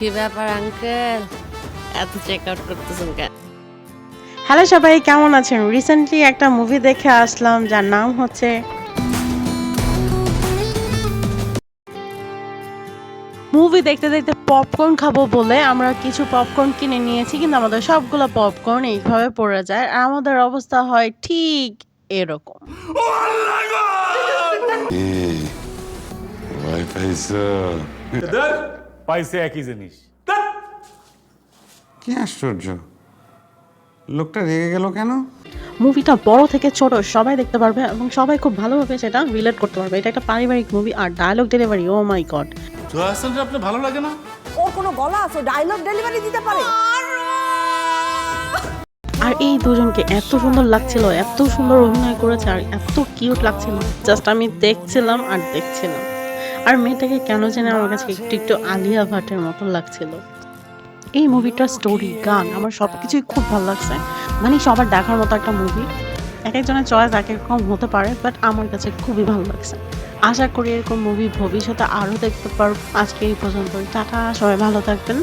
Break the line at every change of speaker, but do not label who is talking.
কি ব্যাপার আঙ্কেল, এত চেক আউট করতেছেন কেন?
হ্যালো সবাই কেমন আছেন? রিসেন্টলি একটা মুভি দেখে আসলাম যার নাম হচ্ছে মুভি দেখতে দেখতে পপকর্ন খাবো বলে আমরা কিছু পপকর্ন কিনে নিয়েছি কিন্তু আমাদের সবগুলো পপকর্ন এইভাবে পড়ে যায় আর আমাদের অবস্থা হয় ঠিক এরকম।
ভয় পাইছো?
ধর, পাইছে একই জিনিস।
কি আশ্চর্য, লোকটা রেগে গেল কেন?
মুভিটা বড় থেকে ছোট সবাই দেখতে পারবে এবং সবাই খুব ভালোভাবে সেটা রিলেট করতে পারবে। এটা একটা পারিবারিক মুভি আর ডায়লগ ডেলিভারি ও মাই গড।
জয়াসনটা আপনার ভালো লাগে না?
ওর কোনো গলা আছে ডায়লগ ডেলিভারি দিতে পারে?
আর এই দুজনকে এত সুন্দর লাগছিল, এত সুন্দর অভিনয় করেছে আর এত কিউট লাগছিল। জাস্ট আমি দেখছিলাম আর দেখছিলাম। আর মেয়েটাকে কেন জানি আমার কাছে একটু একটু আলিয়া ভাটের মতো লাগছিল। এই মুভিটার স্টোরি, গান আমার সবকিছুই খুব ভালো লাগছে। মানে সবার দেখার মতো একটা মুভি। এক একজনের চয়েস এক এক রকম হতে পারে, বাট আমার কাছে খুবই ভালো লাগছে। আশা করি এরকম মুভি ভবিষ্যতে আরও দেখতে পারবো। আজকে এই পর্যন্তই, টাটা, সবাই ভালো থাকবেন।